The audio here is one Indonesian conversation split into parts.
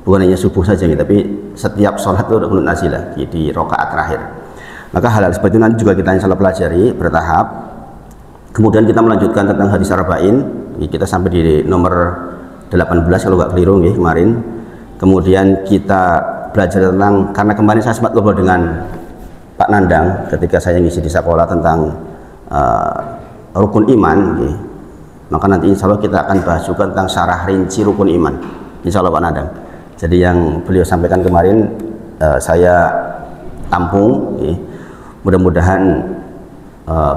bukan hanya subuh saja gitu, tapi setiap sholat itu qunut nazilah di rakaat terakhir. Maka hal-hal seperti itu nanti juga kita insya Allah pelajari bertahap. Kemudian kita melanjutkan tentang hadis arba'in. Kita sampai di nomor 18 kalau nggak keliru kemarin. Kemudian kita belajar tentang, karena kemarin saya sempat ngobrol dengan Pak Nandang ketika saya ngisi di sekolah tentang rukun iman, maka nanti insya Allah kita akan bahas juga tentang syarah rinci rukun iman, insya Allah Pak Nandang. Jadi yang beliau sampaikan kemarin saya tampung, mudah-mudahan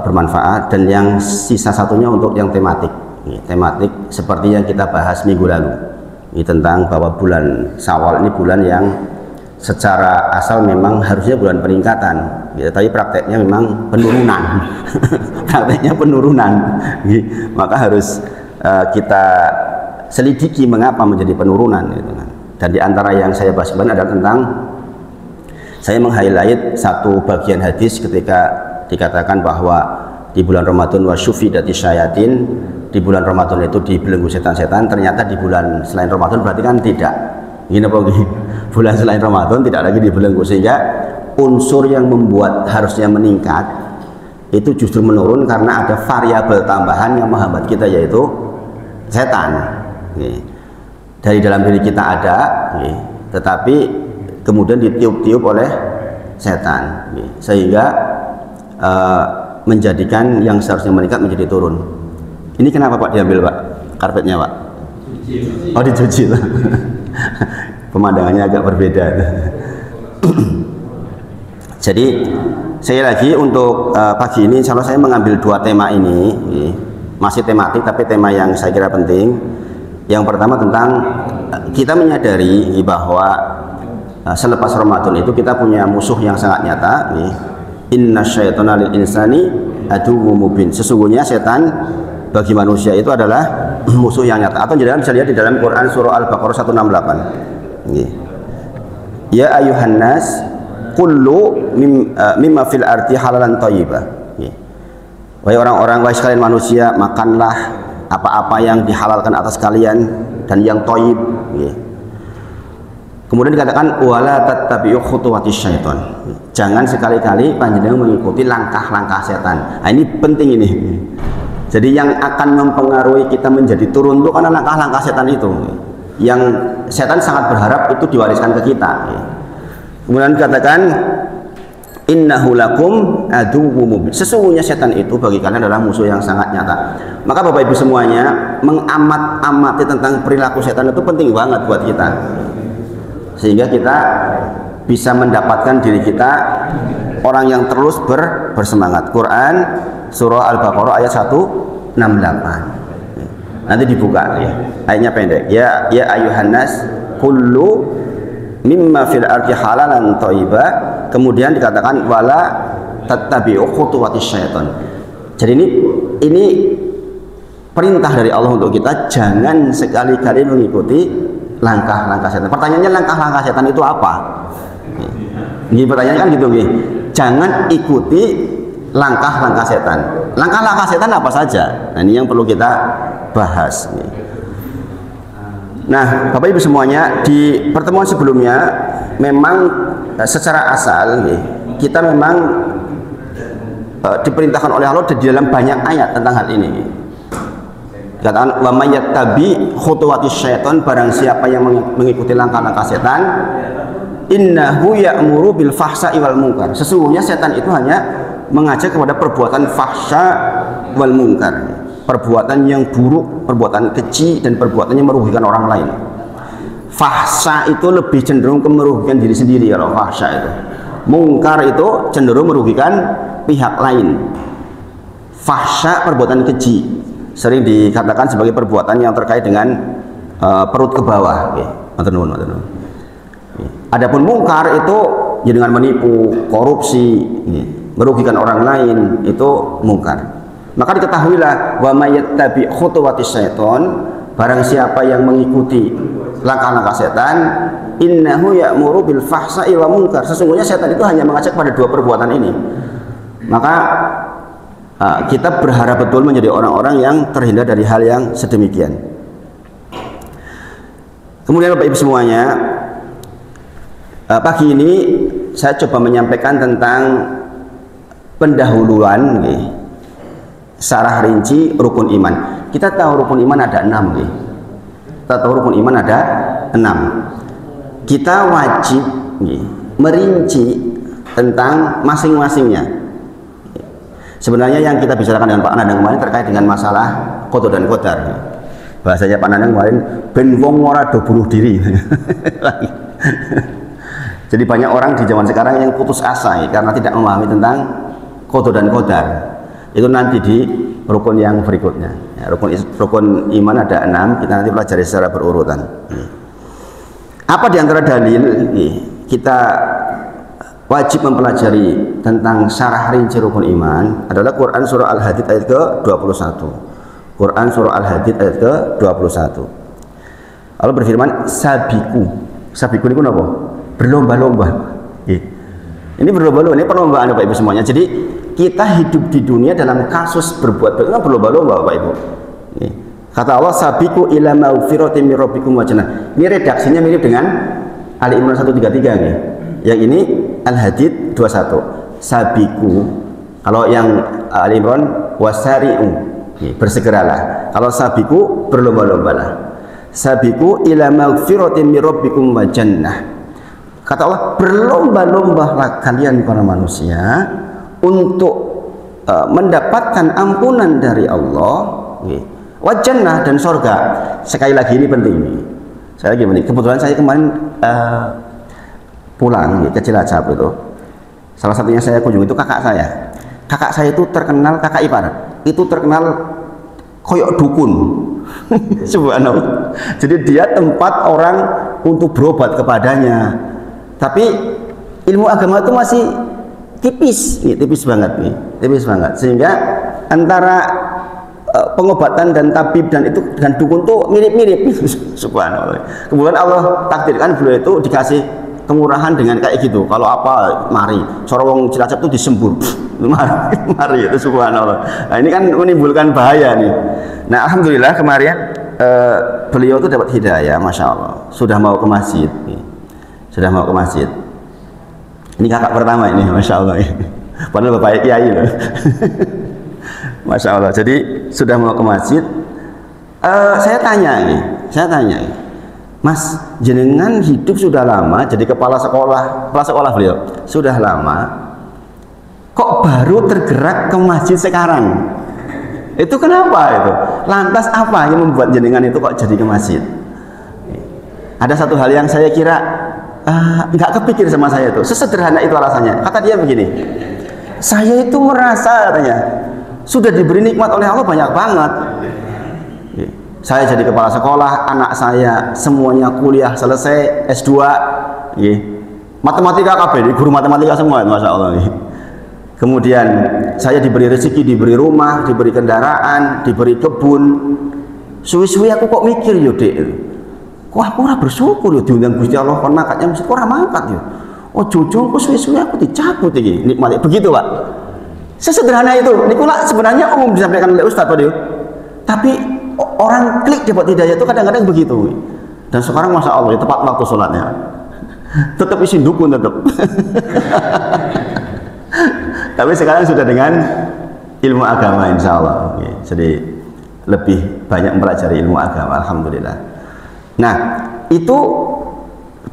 bermanfaat. Dan yang sisa satunya untuk yang tematik seperti yang kita bahas minggu lalu, tentang bahwa bulan Syawal ini bulan yang secara asal memang harusnya bulan peningkatan, tapi prakteknya memang penurunan. Prakteknya penurunan, maka harus kita selidiki mengapa menjadi penurunan, Dan di antara yang saya bahas kemarin adalah tentang, saya meng-highlight satu bagian hadis ketika dikatakan bahwa di bulan Ramadan wa syufidati syayatin, di bulan Ramadan itu dibelenggu setan-setan. Ternyata di bulan selain Ramadan berarti kan tidak. Bulan selain Ramadan tidak lagi dibelenggu, sehingga unsur yang membuat harusnya meningkat itu justru menurun karena ada variabel tambahan yang menghambat kita, yaitu setan. Dari dalam diri kita ada, tetapi kemudian ditiup-tiup oleh setan, sehingga menjadikan yang seharusnya meningkat menjadi turun. Ini kenapa Pak diambil Pak karpetnya Pak? Oh, dicuci. Pemandangannya agak berbeda. Jadi sekali lagi untuk pagi ini insya Allah saya mengambil dua tema ini, masih tematik tapi tema yang saya kira penting. Yang pertama tentang kita menyadari bahwa selepas Ramadan itu kita punya musuh yang sangat nyata. Inna syaitana lil insani aduwwum mubin. Sesungguhnya setan bagi manusia itu adalah musuh yang nyata. Atau jangan bisa lihat di dalam Quran surah Al-Baqarah 168. Ya ayuhan nas kullu mimma fil ardi halalan thayyibah. Wahai orang-orang, wahai sekalian manusia, makanlah apa-apa yang dihalalkan atas kalian dan yang thayyib. Kemudian dikatakan wala tattabi'u khutuwatis syaiton. Jangan sekali-kali panjenengan mengikuti langkah-langkah setan. Nah, ini penting ini. Jadi yang akan mempengaruhi kita menjadi turun itu karena langkah-langkah setan itu. Yang setan sangat berharap itu diwariskan ke kita. Kemudian dikatakan innahu lakum aduwwum mubin. Sesungguhnya setan itu bagi kalian adalah musuh yang sangat nyata. Maka Bapak Ibu semuanya, mengamat-amati tentang perilaku setan itu penting banget buat kita. Sehingga kita bisa mendapatkan diri kita orang yang terus bersemangat. Quran surah Al-Baqarah ayat 168. Nanti dibuka ya. Ayatnya pendek. Ya ayuhan nas kullu mimma fil ardi halalan thayyiba. Kemudian dikatakan wala tattabi'u khutuwatis syaiton. Jadi ini perintah dari Allah untuk kita, jangan sekali-kali mengikuti langkah-langkah setan. Pertanyaannya, langkah-langkah setan itu apa? Ini pertanyaannya kan gitu, jangan ikuti langkah-langkah setan. Langkah-langkah setan apa saja? Nah, ini yang perlu kita bahas. Nah, Bapak Ibu semuanya, di pertemuan sebelumnya memang secara asal kita memang diperintahkan oleh Allah di dalam banyak ayat tentang hal ini. Dikatakan wa may yattabi khutuwatis syaiton, barang siapa yang mengikuti langkah-langkah setan, innahu ya'muru bil fahsya'i wal munkar. Sesungguhnya setan itu hanya mengajak kepada perbuatan fahsya wal munkar, perbuatan yang buruk, perbuatan keji, dan perbuatan yang merugikan orang lain. Fahsya itu lebih cenderung ke merugikan diri sendiri kalau fahsya itu. Mungkar itu cenderung merugikan pihak lain. Fahsya perbuatan keji, sering dikatakan sebagai perbuatan yang terkait dengan perut ke bawah. Adapun mungkar itu dengan menipu, korupsi, merugikan orang lain, itu mungkar. Maka diketahuilah wa may yattabi khutuwatis syaiton, barang siapa yang mengikuti langkah-langkah setan, innahu ya'muru bil fahsya'i wa munkar. Sesungguhnya setan itu hanya mengajak pada dua perbuatan ini. Maka kita berharap betul menjadi orang-orang yang terhindar dari hal yang sedemikian. Kemudian Bapak Ibu semuanya, Pagi ini saya coba menyampaikan tentang pendahuluan secara rinci rukun iman. Kita tahu rukun iman ada 6 Kita tahu rukun iman ada 6. Kita wajib merinci tentang masing-masingnya. Sebenarnya yang kita bicarakan dengan Pak Nanang kemarin terkait dengan masalah qada dan qadar. Bahasanya Pak Nanang kemarin ben wong ora do bunuh diri. Jadi banyak orang di zaman sekarang yang putus asa karena tidak memahami tentang qada dan qadar. Itu nanti di rukun yang berikutnya. Rukun iman ada 6, kita nanti pelajari secara berurutan. Apa di antara dalil kita wajib mempelajari tentang syarah rinci rukun iman adalah Quran surah Al-Hadid ayat ke-21. Quran surah Al-Hadid ayat ke-21. Allah berfirman, sabiku. Sabiku ini apa? Berlomba-lomba. Ini berlomba-lomba, ini perlombaan Bapak Ibu semuanya. Jadi kita hidup di dunia dalam kasus berbuat baik, berlomba-lomba Bapak Ibu. Kata Allah, sabiku ila maghfiratin min rabbikum wa jannah. Ini redaksinya mirip dengan Ali Imran 133 Yang ini Al-Hadid 21. Sabiku, kalau yang Ali Imran wasari'u, bersegeralah. Kalau sabiku berlomba-lombalah. Sabiku ila maghfiratin min rabbikum wa jannah. Kata Allah, berlomba-lombalah kalian para manusia untuk mendapatkan ampunan dari Allah, wa jannah, dan surga. Sekali lagi ini penting nih. Saya lagi ini. Kebetulan saya kemarin pulang ke Cilacap itu. Salah satunya saya kunjungi itu kakak saya. Kakak saya itu terkenal, kakak ipar. Itu terkenal koyok dukun. Subhanallah. Jadi dia tempat orang untuk berobat kepadanya. Tapi ilmu agama itu masih tipis, tipis banget tipis banget. Sehingga antara pengobatan dan tabib dan itu dengan dukun tuh mirip-mirip. Subhanallah. Kemudian Allah takdirkan beliau itu dikasih kemurahan dengan kayak gitu. Kalau apa, mari. Sorong Cilacap itu disembur. Mari itu subhanallah. Nah, ini kan menimbulkan bahaya nih. Nah, alhamdulillah kemarin beliau itu dapat hidayah, masya Allah. Sudah mau ke masjid. Sudah mau ke masjid. Ini kakak pertama ini, masya Allah. Padahal bapak kiai loh. Masya Allah. Jadi sudah mau ke masjid. Saya tanya, Mas, jenengan hidup sudah lama jadi kepala sekolah beliau sudah lama, kok baru tergerak ke masjid sekarang? Itu kenapa itu? Lantas apa yang membuat jenengan itu kok jadi ke masjid? Ada satu hal yang saya kira nggak kepikir sama saya itu. Sesederhana itu alasannya. Kata dia begini, saya itu merasa katanya sudah diberi nikmat oleh Allah banyak banget. Saya jadi kepala sekolah, anak saya semuanya kuliah selesai S2, matematika KB, guru matematika semua, masya Allah. Kemudian saya diberi rezeki, diberi rumah, diberi kendaraan, diberi kebun. Suwi-suwi aku kok mikir yo dek, kok aku ora bersyukur yo diundang Gusti Allah kon makatnya mesti ora mangkat yo. Oh jojo kok suwi-suwi aku dicabut iki, nikmati begitu Pak. Sesederhana itu, nikulah sebenarnya umum disampaikan oleh Ustadz Pak. Tapi orang klik dapat hidayah itu kadang-kadang begitu. Dan sekarang masya Allah ya, tepat waktu sholatnya. Tetap isi dukun tetap. Tapi sekarang sudah dengan ilmu agama insya Allah. Jadi lebih banyak mempelajari ilmu agama, alhamdulillah. Nah, itu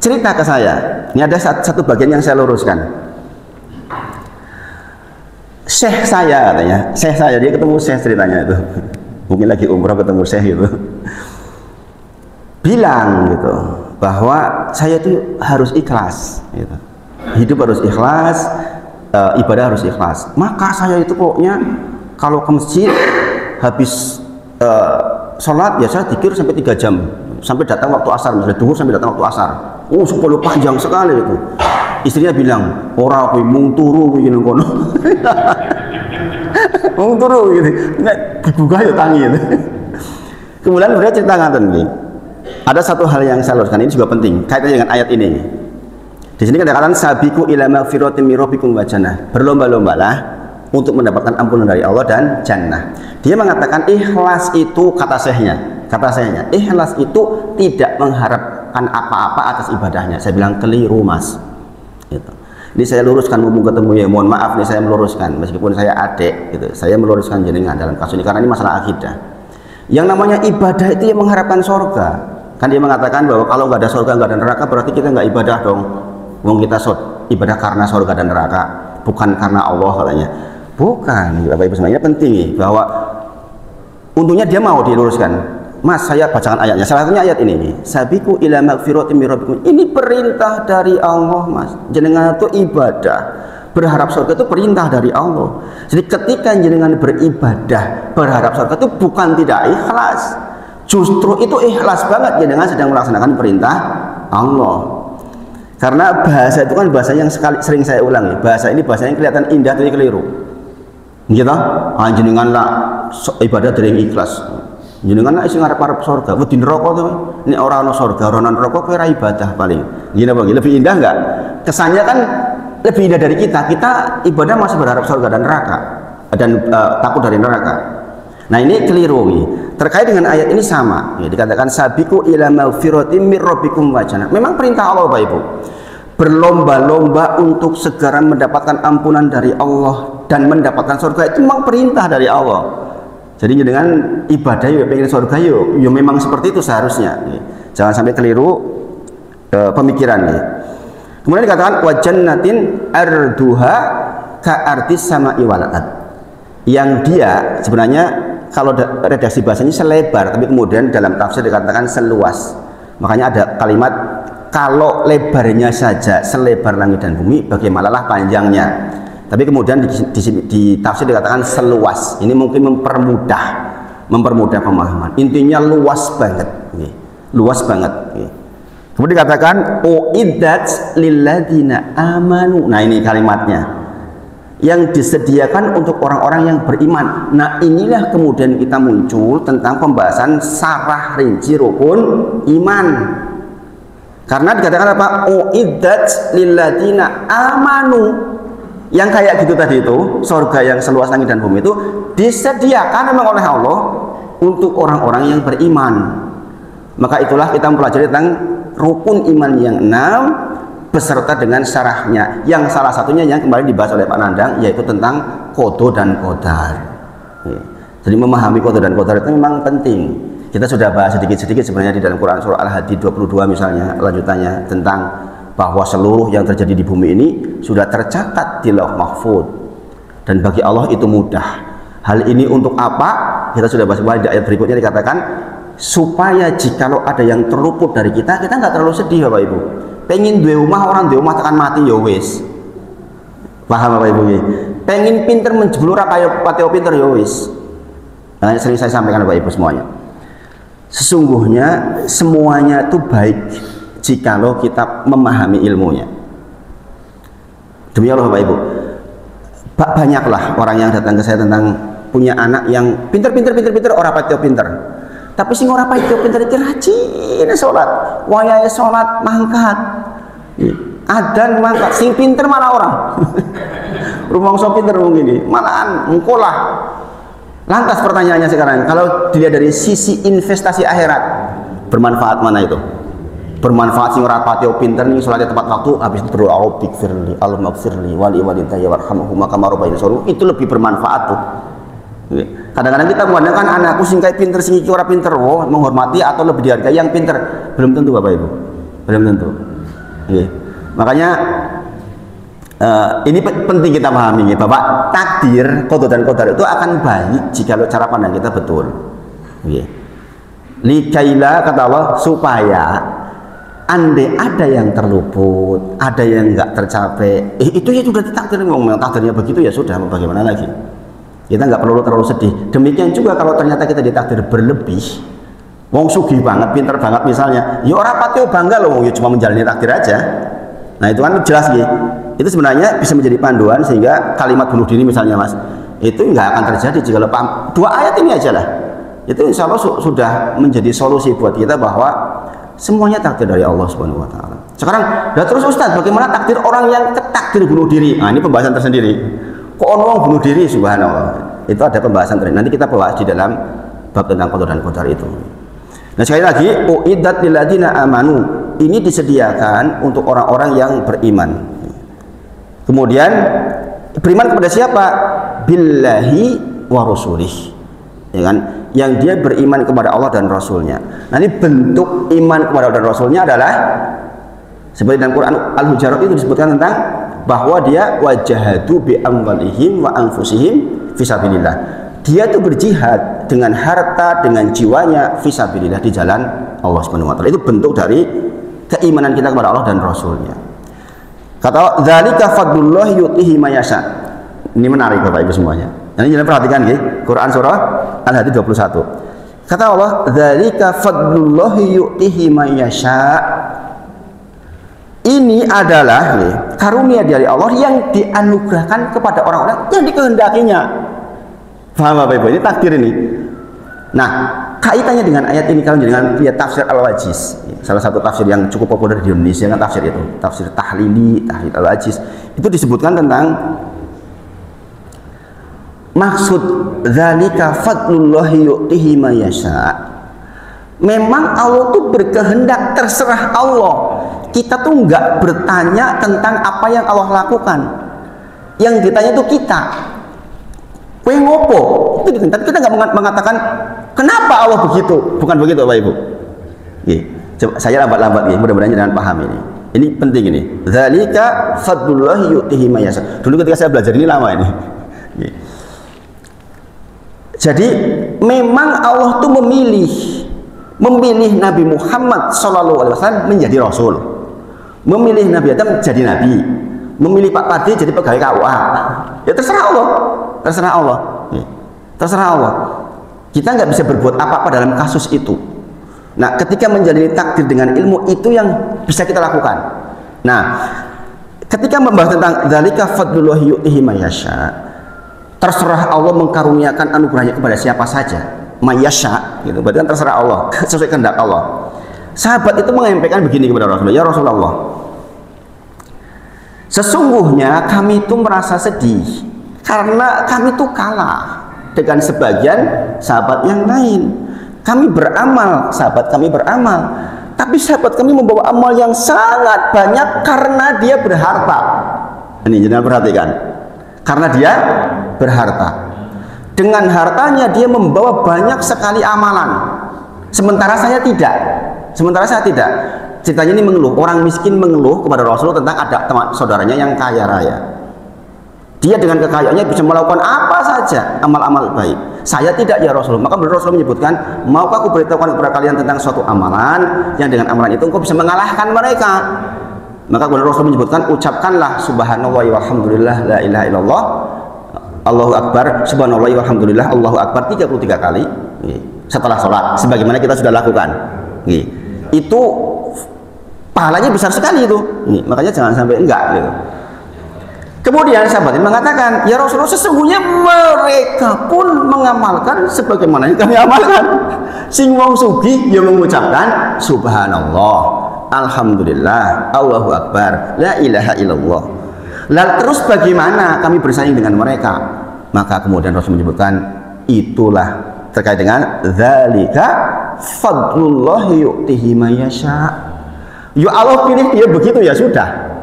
cerita ke saya. Ini ada satu bagian yang saya luruskan. Syekh saya katanya, syekh saya, dia ketemu syekh ceritanya itu. Mungkin lagi umrah ketemu syekh itu. Bilang gitu bahwa saya itu harus ikhlas gitu. Hidup harus ikhlas, ibadah harus ikhlas. Maka saya itu pokoknya kalau ke masjid habis sholat ya saya dikir sampai 3 jam sampai datang waktu asar, misalnya duhur sampai datang waktu asar. Oh, 10 panjang sekali itu. Istrinya bilang, ora kowe mung turu kowe ngene kono. Mung turu gitu. Nek dibuka ya tangi gitu. Kemudian beliau cerita ngaten iki. Ada satu hal yang saya luruskan, ini juga penting kaitannya dengan ayat ini. Di sini katakan sabiqu ila maghfiratin min rabbikum wa jannah. Berlomba-lombalah untuk mendapatkan ampunan dari Allah dan jannah. Dia mengatakan ikhlas itu kata syekhnya, ikhlas itu tidak mendapatkan apa-apa atas ibadahnya. Saya bilang keliru mas. Gitu. Ini saya luruskan mumpung ketemu ya, mohon maaf nih saya meluruskan meskipun saya adik gitu. Saya meluruskan jenengan dalam kasus ini karena ini masalah akidah. Yang namanya ibadah itu yang mengharapkan surga. Kan dia mengatakan bahwa kalau nggak ada surga nggak ada neraka berarti kita nggak ibadah dong. Wong kita ibadah karena surga dan neraka, bukan karena Allah katanya. Bukan, Bapak Ibu semuanya penting bahwa untungnya dia mau diluruskan. Mas, saya bacakan ayatnya. Salah satunya ayat ini nih. Sabiqu ila magfiratin min rabbikum. Ini perintah dari Allah, Mas. Jenengan itu ibadah. Berharap surga itu perintah dari Allah. Jadi ketika jenengan beribadah, berharap surga itu bukan tidak ikhlas. Justru itu ikhlas banget jenengan sedang melaksanakan perintah Allah. Karena bahasa itu kan bahasa yang sering saya ulangi. Bahasa ini bahasa yang kelihatan indah tapi keliru. Gitu? Jenenganlah ibadah dari yang ikhlas. Jenengan nek sing arep-arep surga, wedi neraka to. Nek ora ana surga, ora ana neraka kowe ora ibadah paling. Gini apa? Lebih indah enggak? Kesannya kan lebih indah dari kita. Kita ibadah masih berharap surga dan neraka dan takut dari neraka. Nah, ini keliru nih. Terkait dengan ayat ini sama. Ya, dikatakan sabiqu ila magfiratin mir rabbikum wa jannah. Memang perintah Allah, Bapak Ibu. Berlomba-lomba untuk segera mendapatkan ampunan dari Allah dan mendapatkan surga itu memang perintah dari Allah. Jadi dengan ibadah ya pengen surga ya memang seperti itu seharusnya. Jangan sampai keliru pemikiran nih. Kemudian dikatakan wa jannatin arduha ka artis sama'i wal ard. Yang dia sebenarnya kalau redaksi bahasanya selebar, tapi kemudian dalam tafsir dikatakan seluas. Makanya ada kalimat kalau lebarnya saja selebar langit dan bumi, bagaimanalah panjangnya. Tapi kemudian di tafsir dikatakan seluas. Ini mungkin mempermudah pemahaman. Intinya luas banget, luas banget. Kemudian dikatakan uiddat lilladzina amanu. Nah, ini kalimatnya yang disediakan untuk orang-orang yang beriman. Nah, inilah kemudian kita muncul tentang pembahasan sarah rinci rukun iman. Karena dikatakan apa? Uiddat lilladzina amanu. Yang kayak gitu tadi itu, surga yang seluas langit dan bumi itu disediakan memang oleh Allah untuk orang-orang yang beriman. Maka itulah kita mempelajari tentang rukun iman yang 6 beserta dengan syarahnya. Yang salah satunya yang kemarin dibahas oleh Pak Nandang yaitu tentang qada dan qadar. Jadi memahami qada dan qadar itu memang penting. Kita sudah bahas sedikit-sedikit sebenarnya di dalam Quran surah Al-Hadid 22 misalnya lanjutannya tentang bahwa seluruh yang terjadi di bumi ini sudah tercatat di Lauh Mahfuz dan bagi Allah itu mudah. Hal ini untuk apa? Kita sudah bahas di ayat berikutnya dikatakan supaya jikalau ada yang terluput dari kita nggak terlalu sedih Bapak Ibu. Pengen dua rumah orang dua rumah tekan mati ya wis. Paham Bapak Ibu? Pengen pinter menjebul apa patio pinter ya wis. Nah, sering saya sampaikan Bapak Ibu semuanya. Sesungguhnya semuanya itu baik jikalau kita memahami ilmunya. Demi Allah Bapak Ibu, banyaklah orang yang datang ke saya tentang punya anak yang pinter orang patio pinter. Tapi sing ora patio pinter iki rajin salat, wayahe salat mangkat. Adan mangkat, sing pinter malah orang. Rumangsa pinter wong ini, malahan engkolah. Lantas pertanyaannya sekarang, kalau dilihat dari sisi investasi akhirat, bermanfaat mana itu? Bermanfaat sing ora patio pinter nih salatnya tepat waktu habis berdoa Rabbighfirli Allahummaghfirli wali walidayya warhamhuma kama rabbayani shaghira itu lebih bermanfaat tuh. Kadang-kadang kita memandangkan anakku sing kayak pinter sing iki ora pinter, oh menghormati atau lebih dihargai yang pinter. Belum tentu Bapak Ibu. Belum tentu. Makanya ini penting kita pahami ya, Bapak. Takdir, qada dan qadar itu akan baik jika cara pandang kita betul. Likaila kata Allah supaya andai ada yang terluput, ada yang nggak tercapai, itu ya sudah ditakdir, memang takdirnya begitu ya sudah, mau bagaimana lagi? Kita nggak perlu terlalu sedih. Demikian juga kalau ternyata kita ditakdir berlebih, wong sugih banget, pinter banget misalnya, ya orang patio bangga loh, ya cuma menjalani takdir aja. Nah itu kan jelas gitu. Itu sebenarnya bisa menjadi panduan sehingga kalimat bunuh diri misalnya Mas, itu nggak akan terjadi jika lepas dua ayat ini aja lah. Itu insya Allah sudah menjadi solusi buat kita bahwa semuanya takdir dari Allah Subhanahu wa taala. Sekarang, terus Ustaz, bagaimana takdir orang yang takdir bunuh diri? Nah, ini pembahasan tersendiri. Kok orang bunuh diri subhanallah? Itu ada pembahasan tersendiri. Nanti kita bahas di dalam bab tentang qada dan qadar itu. Nah, sekali lagi, uiddat lil ladzina amanu. ini disediakan untuk orang-orang yang beriman. Kemudian beriman kepada siapa? Billahi wa rasulih, ya kan? Yang dia beriman kepada Allah dan Rasulnya. Nanti bentuk iman kepada Allah dan Rasulnya adalah seperti dalam Quran Al-Hujurat itu disebutkan tentang bahwa dia wajahadu bi amwalihim wa anfusihim fisabilillah. Dia itu berjihad dengan harta, dengan jiwanya fisabilillah di jalan Allah Subhanahu wa taala. Itu bentuk dari keimanan kita kepada Allah dan Rasulnya. Kata dzalika fadlullah yu'tihi may yasha. Ini menarik Bapak Ibu semuanya. Nanti jangan perhatikan nggih, Quran surah Al-Hadid 21. Kata Allah, dzalika fadlullah yu'tihi may yasha. Ini adalah karunia dari Allah yang dianugerahkan kepada orang-orang yang dikehendakinya. Paham Bapak Ibu? Ini takdir ini. Nah, kaitannya dengan ayat ini kalau dengan lihat tafsir Al-Wajiz, salah satu tafsir yang cukup populer di Indonesia kan tafsir itu, tafsir Tahlili, Tahlil Al-Wajiz. Itu disebutkan tentang maksud dzalika fadlullahi yu'tihi may yasha. Memang Allah tuh berkehendak, terserah Allah. Kita tuh nggak bertanya tentang apa yang Allah lakukan. Yang ditanya itu kita. Kue ngopo? Itu ditanya. Kita nggak mengatakan kenapa Allah begitu. Bukan begitu Bapak Ibu. Coba saya lambat-lambat nih, mudah-mudahan jangan paham ini. Ini penting ini. Dzalika fadlullahi yu'tihi may yasha. Dulu ketika saya belajar ini lama ini. Jadi memang Allah tuh memilih Nabi Muhammad SAW menjadi Rasul, memilih Nabi Adam jadi Nabi, memilih Pak Padi jadi pegawai KUA. Ya terserah Allah, terserah Allah, terserah Allah. Kita nggak bisa berbuat apa-apa dalam kasus itu. Nah, ketika menjalani takdir dengan ilmu itu yang bisa kita lakukan. Nah, ketika membahas tentang dzalika fadlullahi yu'tihi may yasha, terserah Allah mengkaruniakan anugerahnya kepada siapa saja. Mayasya, gitu. Berarti kan terserah Allah, sesuai kehendak Allah. Sahabat itu menyampaikan begini kepada Rasulullah, ya Rasulullah, sesungguhnya kami itu merasa sedih karena kami itu kalah dengan sebagian sahabat yang lain. Kami beramal, sahabat kami beramal, tapi sahabat kami membawa amal yang sangat banyak karena dia berharta. Ini jangan perhatikan, karena dia berharta. Dengan hartanya dia membawa banyak sekali amalan, sementara saya tidak. Ceritanya ini mengeluh, orang miskin mengeluh kepada Rasulullah tentang ada teman saudaranya yang kaya raya. Dia dengan kekayaannya bisa melakukan apa saja amal-amal baik. Saya tidak ya Rasulullah. Maka Rasulullah menyebutkan, maukah aku beritahukan kepada kalian tentang suatu amalan yang dengan amalan itu engkau bisa mengalahkan mereka. Maka Rasulullah menyebutkan, ucapkanlah subhanallah walhamdulillah la ilaha illallah Allahu Akbar, subhanallah walhamdulillah Allahu Akbar 33 kali setelah sholat, sebagaimana kita sudah lakukan. Itu pahalanya besar sekali itu. Makanya jangan sampai enggak gitu. Kemudian sahabat ini mengatakan, ya Rasulullah, sesungguhnya mereka pun mengamalkan sebagaimana yang kami amalkan. Sing wong sugih yang mengucapkan subhanallah, alhamdulillah, Allahu Akbar, la ilaha illallah. Lalu terus bagaimana kami bersaing dengan mereka? Maka kemudian Rasul menyebutkan, itulah terkait dengan dzalika fadlullahi yu'tihi may yasha. Ya Allah pilih dia begitu, ya sudah.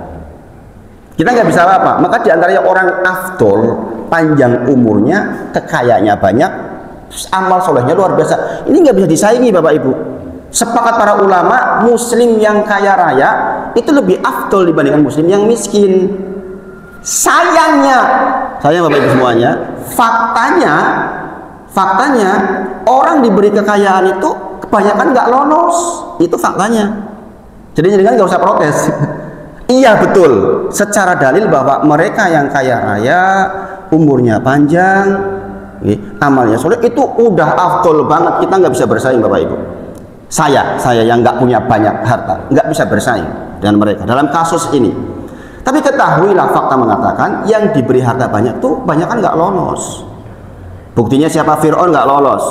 Kita nggak bisa apa-apa. Maka diantaranya orang afdol, panjang umurnya, kekayaannya banyak, amal solehnya luar biasa. Ini nggak bisa disaingi Bapak Ibu. Sepakat para ulama, muslim yang kaya raya itu lebih afdol dibandingkan muslim yang miskin. Sayang Bapak Ibu semuanya, faktanya orang diberi kekayaan itu kebanyakan nggak lolos. Itu faktanya. Jadi jangan nggak usah protes. Iya betul, secara dalil bahwa mereka yang kaya raya, umurnya panjang, amalnya soleh, itu udah afdol banget. Kita nggak bisa bersaing Bapak Ibu. Saya yang nggak punya banyak harta, nggak bisa bersaing dengan mereka dalam kasus ini. Tapi ketahuilah, fakta mengatakan yang diberi harta banyak tuh banyak kan nggak lolos. Buktinya siapa? Fir'aun nggak lolos,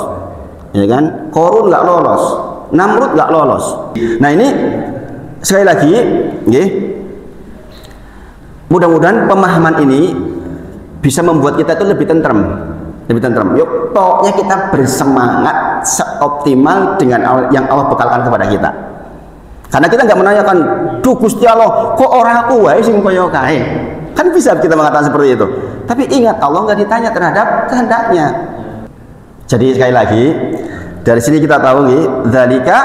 ya kan? Korun nggak lolos, Namrud nggak lolos. Nah ini sekali lagi, mudah-mudahan pemahaman ini bisa membuat kita itu lebih tentrem. Yuk, pokoknya kita bersemangat seoptimal dengan yang Allah bekalkan kepada kita. Karena kita nggak menanyakan, duh Gusti Allah, kok orang aku wae sing kaya kae. Kan bisa kita mengatakan seperti itu. Tapi ingat, Allah nggak ditanya terhadap kehendaknya. Jadi sekali lagi, dari sini kita tahu nih, dzalika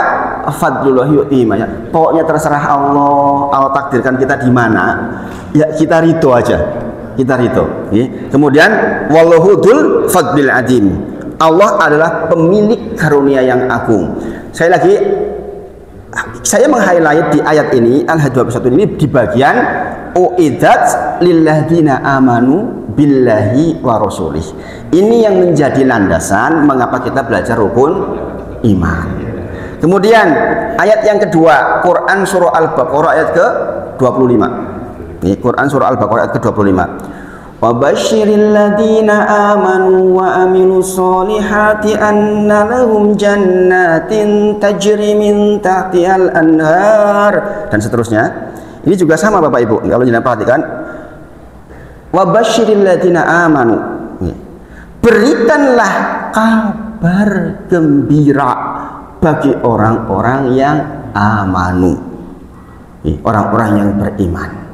fadlullah yu'ti man yasha. Pokoknya terserah Allah, Allah takdirkan kita di mana, ya kita ridho aja. Kita ridho. Kemudian wallahu dzul fadlil adzim. Allah adalah pemilik karunia yang agung. Sekali lagi, saya meng-highlight di ayat ini Al-Hajj 21 ini di bagian uiddat lilladzina amanu billahi wa rasulih. Ini yang menjadi landasan mengapa kita belajar rukun iman. Kemudian ayat yang kedua, Quran surah Al-Baqarah ayat ke-25. Ini Quran surah Al-Baqarah ayat ke-25. Wa basyiril ladzina amanu wa amilus solihati anna lahum jannatin tajri min tahtihal anhar, dan seterusnya. Ini juga sama Bapak Ibu, kalau jangan perhatikan, wa basyiril ladzina amanu, berikanlah kabar gembira bagi orang-orang yang amanu, orang-orang yang beriman.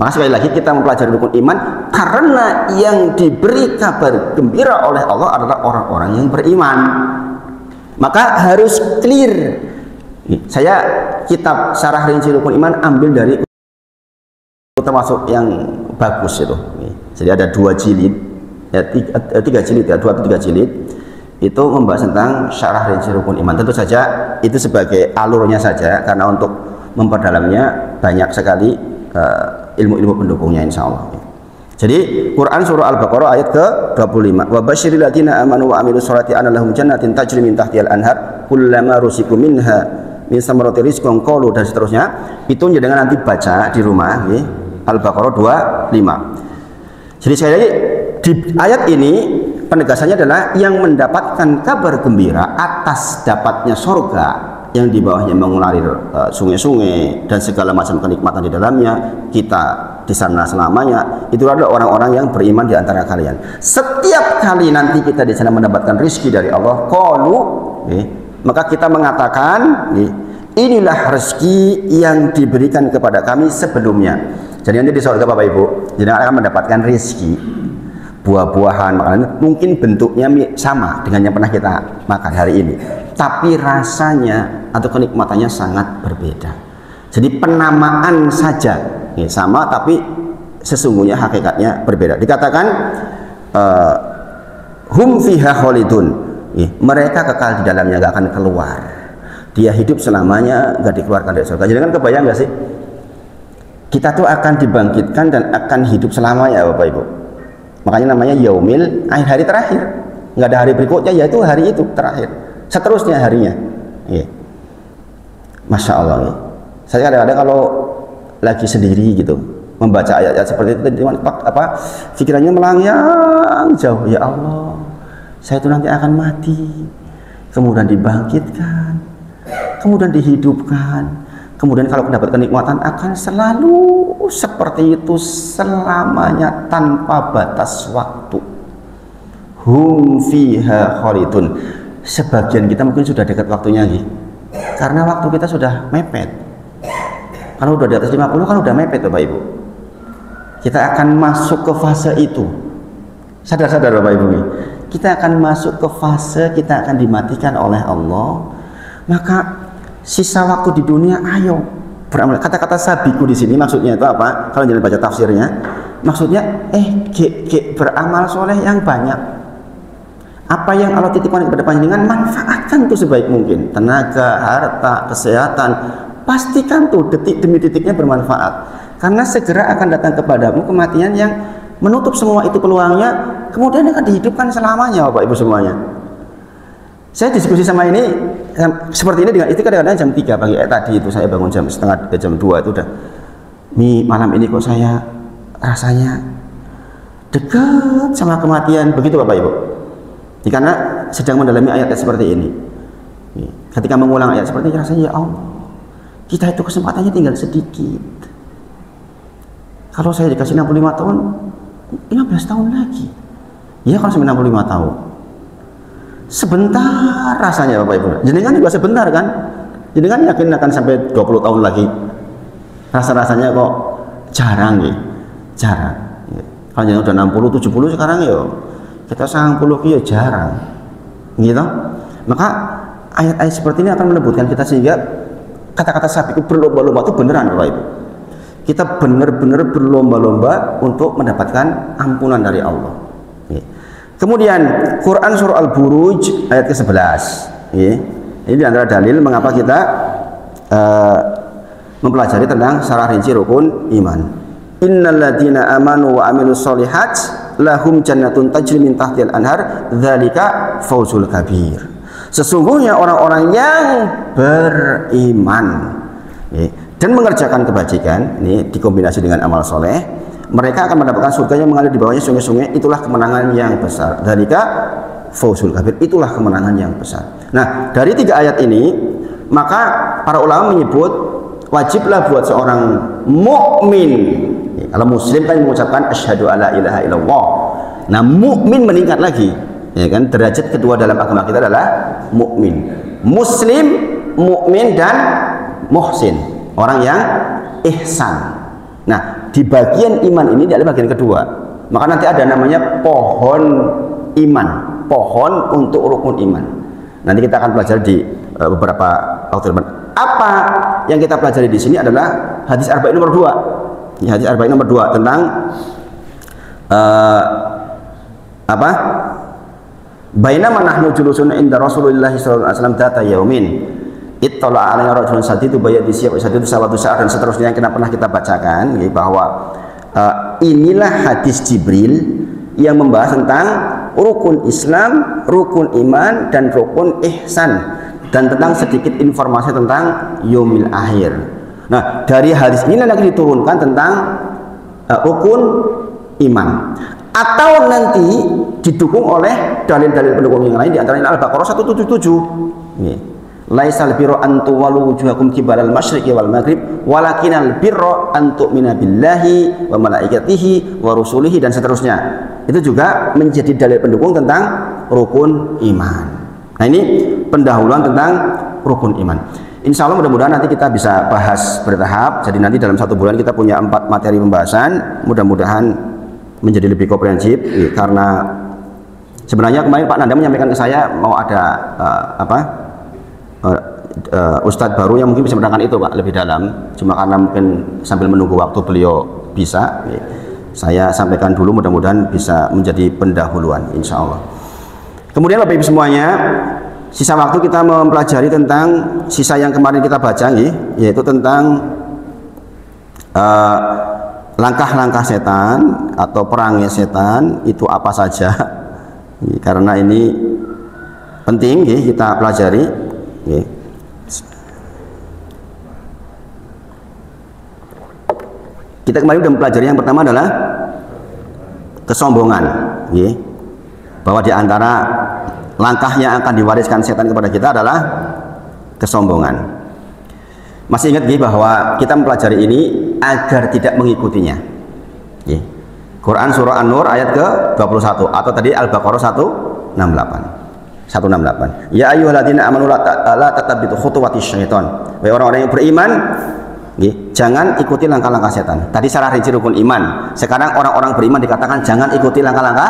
Maka sekali lagi kita mempelajari rukun iman karena yang diberi kabar gembira oleh Allah adalah orang-orang yang beriman. Maka harus clear. Saya kitab syarah rinci rukun iman ambil dari termasuk yang bagus itu. Jadi ada 2 jilid, ya 3 jilid ya, 2 atau 3 jilid itu membahas tentang syarah rinci rukun iman. Tentu saja itu sebagai alurnya saja, karena untuk memperdalamnya banyak sekali ilmu-ilmu pendukungnya insya Allah. Jadi Quran surah Al-Baqarah ayat ke-25. Wa basyiril ladzina amanu wa amilus sholati anna lahum jannatin tajri min tahtihal anhar kullama rusiku minha min samarati rizqan qalu, dan seterusnya. Itu jangan nanti baca di rumah, Al-Baqarah 25. Jadi sekali lagi di ayat ini penegasannya adalah yang mendapatkan kabar gembira atas dapatnya surga yang di bawahnya mengalir sungai-sungai dan segala macam kenikmatan di dalamnya, kita di sana selamanya, itu adalah orang-orang yang beriman di antara kalian. Setiap kali nanti kita di sana mendapatkan rezeki dari Allah, qalu, maka kita mengatakan, inilah rezeki yang diberikan kepada kami sebelumnya. Jadi nanti di surga Bapak Ibu, jadi akan mendapatkan rezeki, buah-buahan, makanan, mungkin bentuknya sama dengan yang pernah kita makan hari ini, tapi rasanya atau kenikmatannya sangat berbeda. Jadi penamaan saja sama, tapi sesungguhnya hakikatnya berbeda. Dikatakan hum fiha khalidun, mereka kekal di dalamnya, gak akan keluar. Dia hidup selamanya, gak dikeluarkan dari surga. Jadi kan kebayang gak sih, kita tuh akan dibangkitkan dan akan hidup selamanya Bapak Ibu. Makanya namanya yaumil, hari terakhir, nggak ada hari berikutnya, yaitu hari itu terakhir, seterusnya harinya. Masya Allah. Saya kadang-kadang kalau lagi sendiri gitu membaca ayat-ayat seperti itu, pikirannya melayang jauh. Ya Allah, saya itu nanti akan mati, kemudian dibangkitkan, kemudian dihidupkan, kemudian kalau mendapat kenikmatan akan selalu seperti itu selamanya tanpa batas waktu. Hum fiha khalidun. Sebagian kita mungkin sudah dekat waktunya nih, karena waktu kita sudah mepet. Kalau udah di atas 50 kan udah mepet Bapak Ibu. Kita akan masuk ke fase itu. Sadar-sadar Bapak Ibu nih. Kita akan masuk ke fase kita akan dimatikan oleh Allah. Maka sisa waktu di dunia ayo beramal. Kata-kata sabiku di sini maksudnya itu apa? Kalau jangan baca tafsirnya, maksudnya beramal soleh yang banyak. Apa yang Allah titipkan kepada panjenengan, manfaatkan tuh sebaik mungkin. Tenaga, harta, kesehatan, pastikan tuh detik demi detiknya bermanfaat. Karena segera akan datang kepadamu kematian yang menutup semua itu peluangnya, kemudian akan dihidupkan selamanya Bapak Ibu semuanya. Saya diskusi sama ini seperti ini dengan itu kadang-kadang jam 3 pagi tadi itu saya bangun jam 1:30 jam 2 itu udah malam ini kok saya rasanya dekat sama kematian, begitu Bapak Ibu. Karena sedang mendalami ayat seperti ini. Ketika mengulang ayat seperti ini rasanya ya Allah, kita itu kesempatannya tinggal sedikit. Kalau saya dikasih 65 tahun, 15 tahun lagi. Ya kalau 95 tahun. Sebentar rasanya Bapak Ibu. Jenengan juga sebentar kan? Jadi kan yakin akan sampai 20 tahun lagi. Rasa-rasanya kok jarang nih, jarang. Kalau yang udah 60, 70 sekarang ya kita 90 ya jarang, gitu. Maka ayat-ayat seperti ini akan menebutkan kita sehingga kata-kata sapi itu berlomba-lomba itu beneran, Bapak Ibu. Kita benar-benar berlomba-lomba untuk mendapatkan ampunan dari Allah. Kemudian Quran surah Al-Buruj ayat ke-11. Ini diantara dalil mengapa kita mempelajari tentang secara rinci rukun iman. Innalladzina amanu wa amilus solihat lahum jannatun tajri min tahtihal anhar dzalika fawzul kabir. Sesungguhnya orang-orang yang beriman dan mengerjakan kebajikan, ini dikombinasi dengan amal soleh, mereka akan mendapatkan surga yang mengalir di bawahnya sungai-sungai. Itulah kemenangan yang besar. Dzalika fawzul kabir, itulah kemenangan yang besar. Nah, dari 3 ayat ini maka para ulama menyebut wajiblah buat seorang mukmin, kalau muslim kan mengucapkan asyhadu alla ilaha illallah. Nah, mukmin meningkat lagi, ya kan? Derajat kedua dalam agama kita adalah mukmin. Muslim, mukmin dan muhsin, orang yang ihsan. Nah, di bagian iman ini adalah bagian kedua. Maka nanti ada namanya pohon iman, pohon untuk rukun iman. Nanti kita akan pelajari di beberapa waktu depan. Apa yang kita pelajari di sini adalah hadis arba'in nomor 2. Hadis arba'in nomor 2 tentang apa? Bainama nahnu julusun inda Rasulullah sallallahu alaihi wasallam data yaumin ittala alaina rajulun sadidu bayadi siyab sadidu sawatu sa'ar, dan seterusnya yang pernah kita bacakan, bahwa inilah hadis Jibril yang membahas tentang rukun Islam, rukun iman, dan rukun ihsan, dan tentang sedikit informasi tentang yaumil akhir. Nah, dari hadis ini nanti diturunkan tentang rukun iman, atau nanti didukung oleh dalil-dalil pendukung yang lain, di antaranya Al-Baqarah 177. Laisal birra an tuwallu wujuhakum qibalal masyriqi wal maghrib walakinal birra an tu'mina billahi wa malaikatihi wa rusulihi, dan seterusnya. Itu juga menjadi dalil pendukung tentang rukun iman. Nah, ini pendahuluan tentang rukun iman. Insya Allah mudah-mudahan nanti kita bisa bahas bertahap. Jadi nanti dalam 1 bulan kita punya 4 materi pembahasan. Mudah-mudahan menjadi lebih komprehensif, karena sebenarnya kemarin Pak Nanda menyampaikan ke saya mau ada Ustadz baru yang mungkin bisa menerangkan itu, Pak, lebih dalam. Cuma karena mungkin sambil menunggu waktu beliau bisa, saya sampaikan dulu, mudah-mudahan bisa menjadi pendahuluan insya Allah. Kemudian Bapak Ibu semuanya, sisa waktu kita mempelajari tentang sisa yang kemarin kita baca, yaitu tentang langkah-langkah setan atau perangnya setan itu apa saja. Karena ini penting kita pelajari. Kita kemarin sudah mempelajari yang pertama adalah kesombongan, bahwa di antara langkah yang akan diwariskan setan kepada kita adalah kesombongan. Masih ingat bahwa kita mempelajari ini agar tidak mengikutinya. Quran surah An-Nur ayat ke-21, atau tadi Al-Baqarah 168. Ya ayyuhalladzina amanu la tattabi'u khutuwatis syaiton. Wahai orang-orang yang beriman, jangan ikuti langkah-langkah setan. Tadi secara rinci rukun iman. Sekarang orang-orang beriman dikatakan jangan ikuti langkah-langkah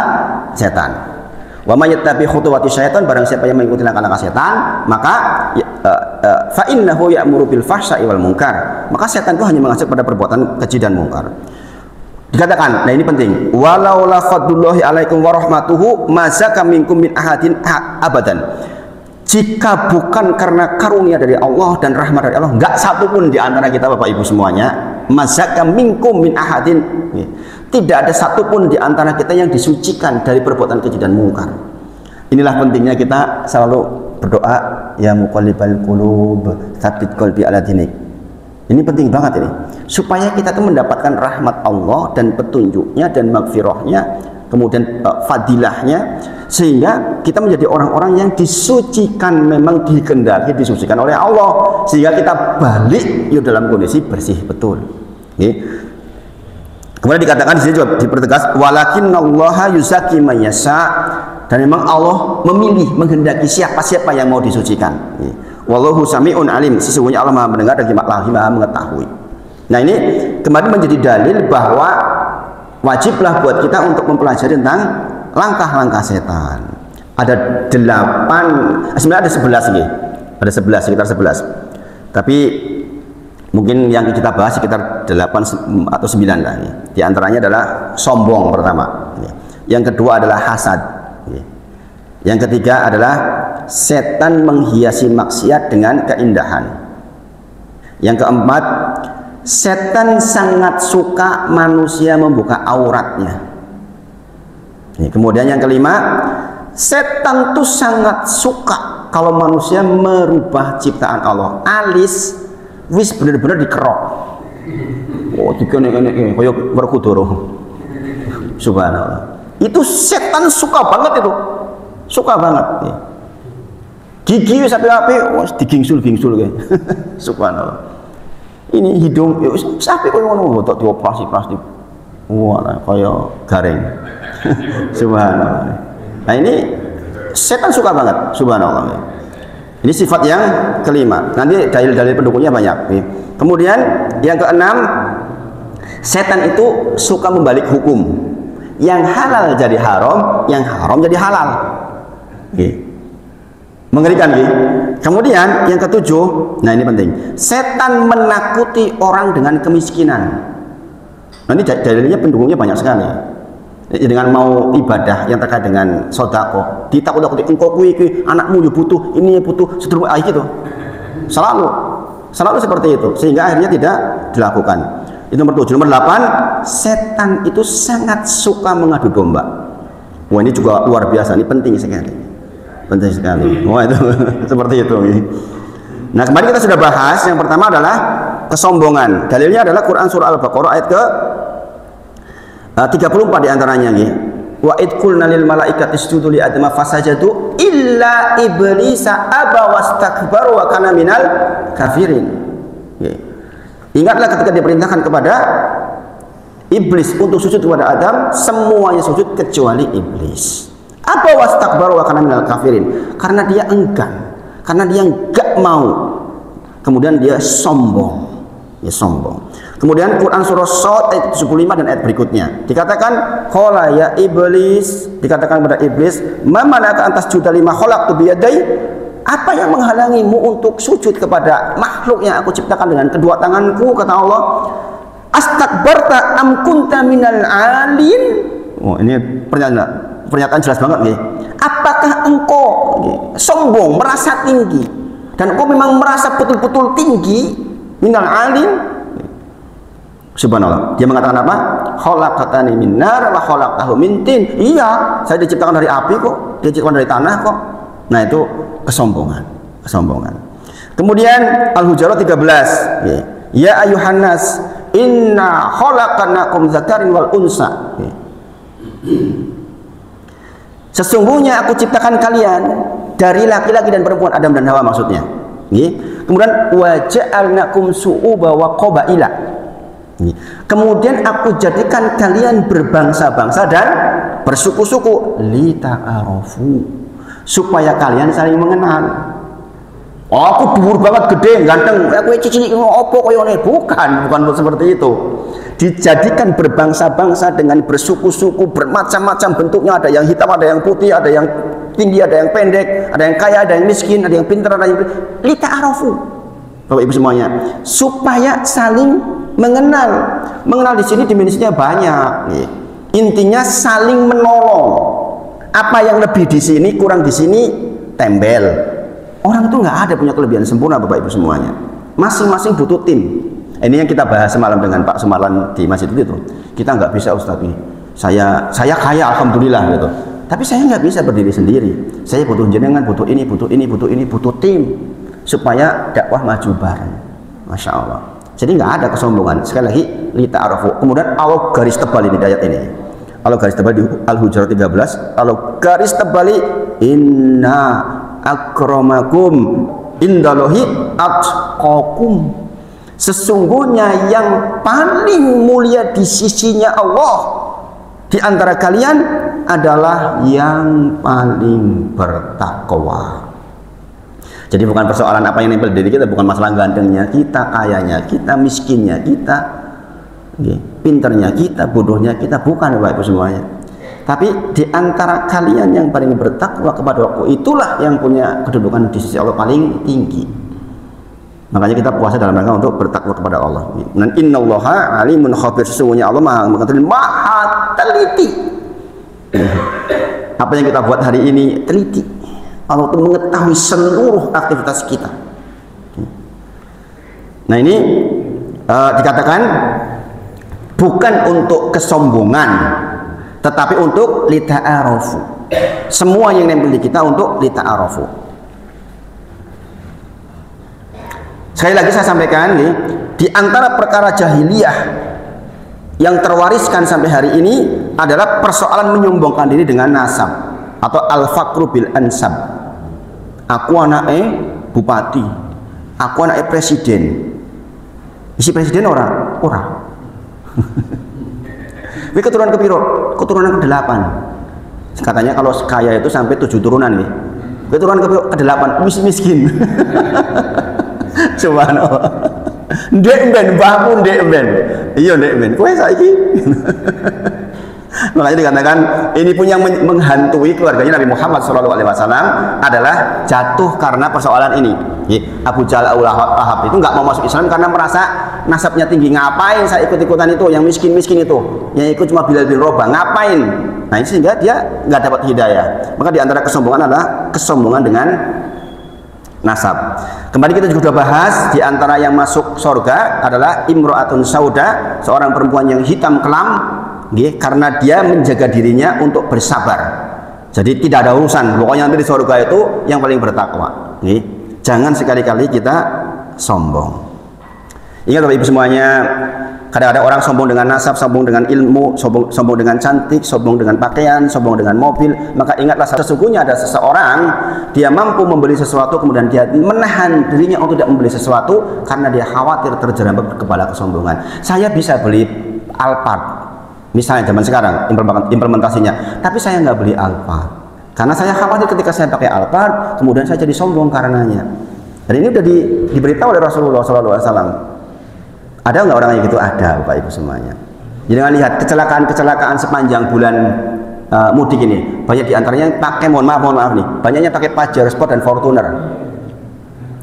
setan. Wa may yattabi khutuwatis syaiton, barang siapa yang mengikuti langkah-langkah setan, maka fa innahu ya'muru bil fahsya'i wal munkar. Maka setan itu hanya mengajak pada perbuatan keji dan mungkar. Dikatakan, nah ini penting, walau la fadlullahi alaikum warahmatuhu mazaka minkum min ahadin abadan. Jika bukan karena karunia dari Allah dan rahmat dari Allah, enggak satu pun di antara kita Bapak Ibu semuanya, mazaka minkum min ahadin, tidak ada satu pun di antara kita yang disucikan dari perbuatan keji dan mungkar. Inilah pentingnya kita selalu berdoa, ya muqallibal qulub tsabbit qalbi ala dinik. Ini penting banget ini, supaya kita tuh mendapatkan rahmat Allah dan petunjuknya dan magfirahnya, kemudian fadilahnya, sehingga kita menjadi orang-orang yang disucikan, memang dikehendaki disucikan oleh Allah, sehingga kita balik dalam kondisi bersih betul. Kemudian dikatakan di sini juga dipertegas, walakinnallaha yuzakki man yasha, dan memang Allah memilih, menghendaki siapa-siapa yang mau disucikan. Wallahu sami'un alim, sesungguhnya Allah Maha mendengar dan Maha mengetahui. Nah, ini kembali menjadi dalil bahwa wajiblah buat kita untuk mempelajari tentang langkah-langkah setan. Ada 8, sebenarnya ada 11 ini. Ada 11, sekitar 11. Tapi mungkin yang kita bahas sekitar 8 atau 9 lah. Di antaranya adalah sombong pertama. Yang kedua adalah hasad. Yang ketiga adalah setan menghiasi maksiat dengan keindahan. Yang keempat, setan sangat suka manusia membuka auratnya. Kemudian yang kelima, setan tuh sangat suka kalau manusia merubah ciptaan Allah. Alis wis bener-bener dikerok. Oh, dikenek-kenek koyo Werkudara. Subhanallah. Itu setan suka banget itu. Suka banget. Gigi wis api-api, wis digingsul-gingsul kayak. Subhanallah. Ini hidung sampai koyo ngono botok dioperasi plastik. Wah, kaya garing. Subhanallah. Nah, ini setan suka banget, subhanallah. Ini sifat yang kelima. Nanti dalil-dalil pendukungnya banyak. Kemudian yang keenam, setan itu suka membalik hukum. Yang halal jadi haram, yang haram jadi halal. Mengerikan, Kemudian yang ketujuh, nah ini penting, setan menakuti orang dengan kemiskinan. Nanti dalilnya pendukungnya banyak sekali. Dengan mau ibadah yang terkait dengan sedekah, ditakut-takuti engkau kuwi anakmu ya butuh, ini ya butuh, sedulur gitu. Selalu seperti itu, sehingga akhirnya tidak dilakukan. Itu nomor 7. Nomor 8, setan itu sangat suka mengadu domba. Wah, ini juga luar biasa, ini penting sekali. Penting sekali. Wah, itu seperti itu. Nah, kemarin kita sudah bahas, yang pertama adalah kesombongan. Dalilnya adalah Quran surah Al-Baqarah ayat ke 34 diantaranya nih. Wa id qulna lil malaikati isjudu li adama fasajadu illa iblisa aba wastakbaru wa kana minal kafirin. Ingatlah ketika diperintahkan kepada iblis untuk sujud kepada Adam, semuanya sujud kecuali iblis. Aba wastakbaru wa kana minal kafirin. Karena dia enggan, karena dia enggak mau. Kemudian dia sombong. Sombong. Kemudian Quran surah Shad ayat 75 dan ayat berikutnya dikatakan qala ya iblis, dikatakan kepada iblis, ma manaka antas juda lima khalaqtu biyadai, apa yang menghalangimu untuk sujud kepada makhluk yang aku ciptakan dengan kedua tanganku, kata Allah. Astakbarta am kunta minal alin. Oh, ini pernyataan jelas banget nih. Apakah engkau sombong, merasa tinggi, dan engkau memang merasa betul-betul tinggi minal alin? Subhanallah. Dia mengatakan apa? Khalaqtani min nar wa khalaqtahu min tin. Iya, saya diciptakan dari api kok, dia diciptakan dari tanah kok. Nah, itu kesombongan. Kemudian Al-Hujurat 13. Ya ayuhan nas, inna khalaqnakum dzakarin wal unsa. Sesungguhnya aku ciptakan kalian dari laki-laki dan perempuan, Adam dan Hawa maksudnya. Kemudian wa ja'alnakum su'uba wa qabaila. Kemudian aku jadikan kalian berbangsa-bangsa dan bersuku-suku lita'arofu, supaya kalian saling mengenal. Oh, aku dhuwur banget, gede, ganteng, aku cici opo koyo ngene. Bukan seperti itu. Dijadikan berbangsa-bangsa dengan bersuku-suku, bermacam-macam bentuknya, ada yang hitam, ada yang putih, ada yang tinggi, ada yang pendek, ada yang kaya, ada yang miskin, ada yang pintar, ada yang lita'arofu. Bapak Ibu semuanya, supaya saling mengenal. Mengenal di sini dimensinya banyak. Intinya saling menolong. Apa yang lebih di sini, kurang di sini, tembel. Orang itu nggak ada punya kelebihan sempurna, Bapak Ibu semuanya. Masing-masing butuh tim. Ini yang kita bahas semalam dengan Pak Sumarlan di masjid itu. Kita nggak bisa, Ustadz nih. Saya kaya, alhamdulillah gitu. Tapi saya nggak bisa berdiri sendiri. Saya butuh jenengan, butuh ini, butuh tim, supaya dakwah maju bareng. Masya Allah. Jadi nggak ada kesombongan. Sekali lagi, lita'arofu. Kemudian Allah garis tebal ini ayat ini. Allah garis tebal di Al-Hujurat 13. Allah garis tebal, inna akramakum indallahi atqakum. Sesungguhnya yang paling mulia di sisinya Allah di antara kalian adalah yang paling bertakwa. Jadi bukan persoalan apa yang nempel di diri kita, bukan masalah gantengnya kita, kayanya kita, miskinnya kita, pinternya kita, bodohnya kita, bukan Bapak Ibu semuanya. Tapi di antara kalian yang paling bertakwa kepada aku, itulah yang punya kedudukan di sisi Allah paling tinggi. Makanya kita puasa dalam rangka untuk bertakwa kepada Allah. Dan innallaha alimun khabir, sesungguhnya Allah maha mengetahui, maha teliti. Apa yang kita buat hari ini teliti. Allah itu mengetahui seluruh aktivitas kita. Nah ini dikatakan bukan untuk kesombongan, tetapi untuk lita'arufu. Semua yang nempel di kita untuk lita'arufu. Sekali lagi saya sampaikan nih, di antara perkara jahiliyah yang terwariskan sampai hari ini adalah persoalan menyombongkan diri dengan nasab atau al-faqru bil ansab. Aku anaknya bupati, aku anaknya presiden. Isi presiden orang. Ini keturunan kepiro? Keturunan ke-8. Katanya kalau kaya itu sampai 7 turunan nih. Keturunan ke-8 miskin. Subhanallah. Ndek ben, mbahmu ndek ben. Iya ndek ben. Kowe saiki. Makanya dikatakan ini pun yang menghantui keluarganya Nabi Muhammad SAW adalah jatuh karena persoalan ini. Abu Jahal Lahab itu nggak mau masuk Islam karena merasa nasabnya tinggi. Ngapain saya ikut-ikutan itu, yang miskin-miskin itu, yang ikut cuma Bilal bin Rabah, ngapain? Nah ini sehingga dia nggak dapat hidayah. Maka diantara kesombongan adalah kesombongan dengan nasab. Kembali kita juga sudah bahas di antara yang masuk surga adalah imro'atun sauda, seorang perempuan yang hitam kelam. Karena dia menjaga dirinya untuk bersabar. Jadi tidak ada urusan, pokoknya nanti di surga itu yang paling bertakwa. Jangan sekali-kali kita sombong. Ingat Bapak Ibu semuanya, kadang-kadang orang sombong dengan nasab, sombong dengan ilmu, sombong dengan cantik, sombong dengan pakaian, sombong dengan mobil. Maka ingatlah sesungguhnya ada seseorang, dia mampu membeli sesuatu, kemudian dia menahan dirinya untuk tidak membeli sesuatu karena dia khawatir terjerembab ke kepala kesombongan. Saya bisa beli Alphard misalnya zaman sekarang implementasinya, tapi saya nggak beli Alphard karena saya khawatir ketika saya pakai Alphard kemudian saya jadi sombong karenanya. Dan ini sudah diberitahu oleh Rasulullah SAW. Ada nggak orang yang gitu? Ada Bapak Ibu semuanya. Jadi jangan lihat kecelakaan sepanjang bulan mudik ini, banyak diantaranya pakai mohon maaf nih, banyaknya pakai Pajero Sport dan Fortuner.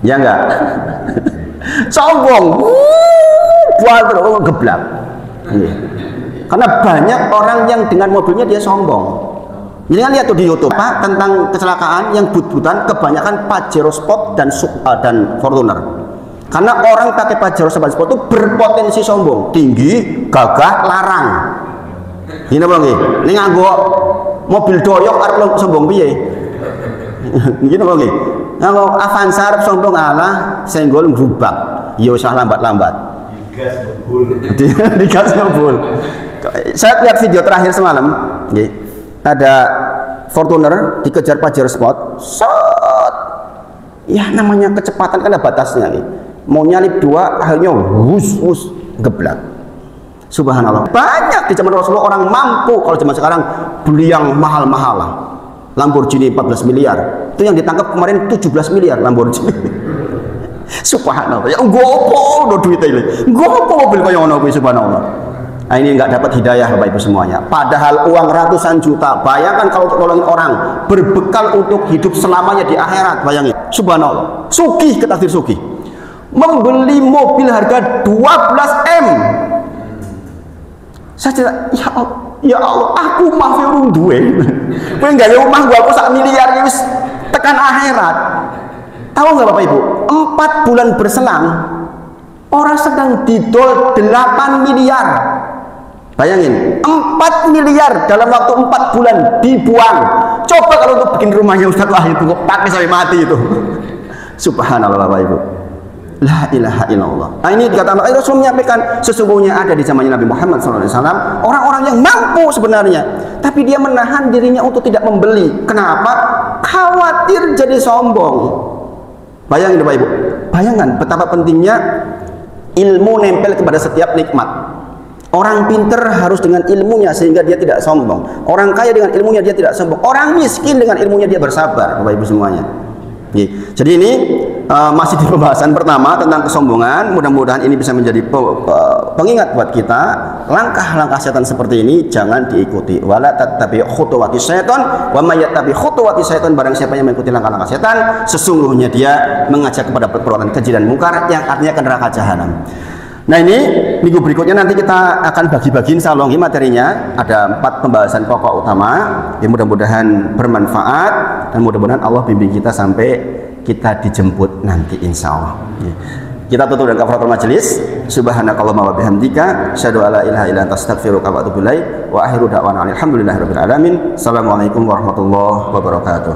Ya enggak? Sombong, buat geblak. Karena banyak orang yang dengan mobilnya dia sombong. Jadi kan lihat tuh di YouTube tentang kecelakaan yang but-butan, kebanyakan Pajero Sport dan Fortuner. Karena orang pakai Pajero Sport itu berpotensi sombong, tinggi, gagah, larang. Ini apa nggih? Ini nganggo mobil doyok arep sombong piye? Gini apa nggih? Nganggo Avanza arep sombong ala senggol ngrubak. Ya usah lambat-lambat. Digas ngebul. Saya lihat video terakhir semalam, ada Fortuner dikejar Pajero Sport, ya namanya kecepatan kan ada batasnya, mau nyalip 2 akhirnya wus geblak. Subhanallah, banyak di zaman Rasulullah orang mampu. Kalau zaman sekarang beli yang mahal-mahal lah, Lamborghini 14 miliar, itu yang ditangkap kemarin 17 miliar Lamborghini. Subhanallah, ya gopo do duit ini, gopo mobil kaya ngono kuwi subhanallah. Nah, ini nggak dapat hidayah Bapak Ibu semuanya. Padahal uang ratusan juta. Bayangkan kalau untuk nolongin orang, berbekal untuk hidup selamanya di akhirat. Bayangin, subhanallah. Sugih ke takdir sugih. Membeli mobil harga 12 M. Saya cerita, ya Allah, aku mah urung duwe. Kowe nggak omah gua aku 1 miliar wis tekan akhirat. Tahu nggak Bapak Ibu? 4 bulan berselang, orang sedang didol 8 miliar. Bayangin, 4 miliar dalam waktu 4 bulan dibuang. Coba kalau untuk bikin rumahnya Ustadz Wahid itu pakai sampai mati itu. Subhanallah Bapak Ibu. La ilaha illallah. Nah ini dikatakan Rasul menyampaikan sesungguhnya ada di zamannya Nabi Muhammad SAW orang-orang yang mampu sebenarnya, tapi dia menahan dirinya untuk tidak membeli. Kenapa? Khawatir jadi sombong. Bayangin Bapak Ibu, bayangkan betapa pentingnya ilmu nempel kepada setiap nikmat. Orang pinter harus dengan ilmunya sehingga dia tidak sombong. Orang kaya dengan ilmunya dia tidak sombong. Orang miskin dengan ilmunya dia bersabar, Bapak Ibu semuanya. Jadi ini masih di pembahasan pertama tentang kesombongan. Mudah-mudahan ini bisa menjadi pengingat buat kita. Langkah-langkah setan seperti ini jangan diikuti. Wala tattabi khutuwati syaitan wa may yattabi khutuwati syaitan, barang siapa yang mengikuti langkah-langkah setan, sesungguhnya dia mengajak kepada perbuatan keji dan mungkar yang artinya ke neraka jahanam. Nah, ini minggu berikutnya nanti kita akan bagi-bagi insyaallah materinya. Ada 4 pembahasan pokok utama yang mudah-mudahan bermanfaat dan mudah-mudahan Allah bimbing kita sampai kita dijemput nanti insyaallah. Kita tutup dengan kafaratul majelis. Subhanakallahumma wa bihamdika asyhadu alla ilaha illa anta astaghfiruka wa atubu ilaik wa akhiru da'wana alhamdulillahirabbil alamin. Assalamualaikum warahmatullahi wabarakatuh.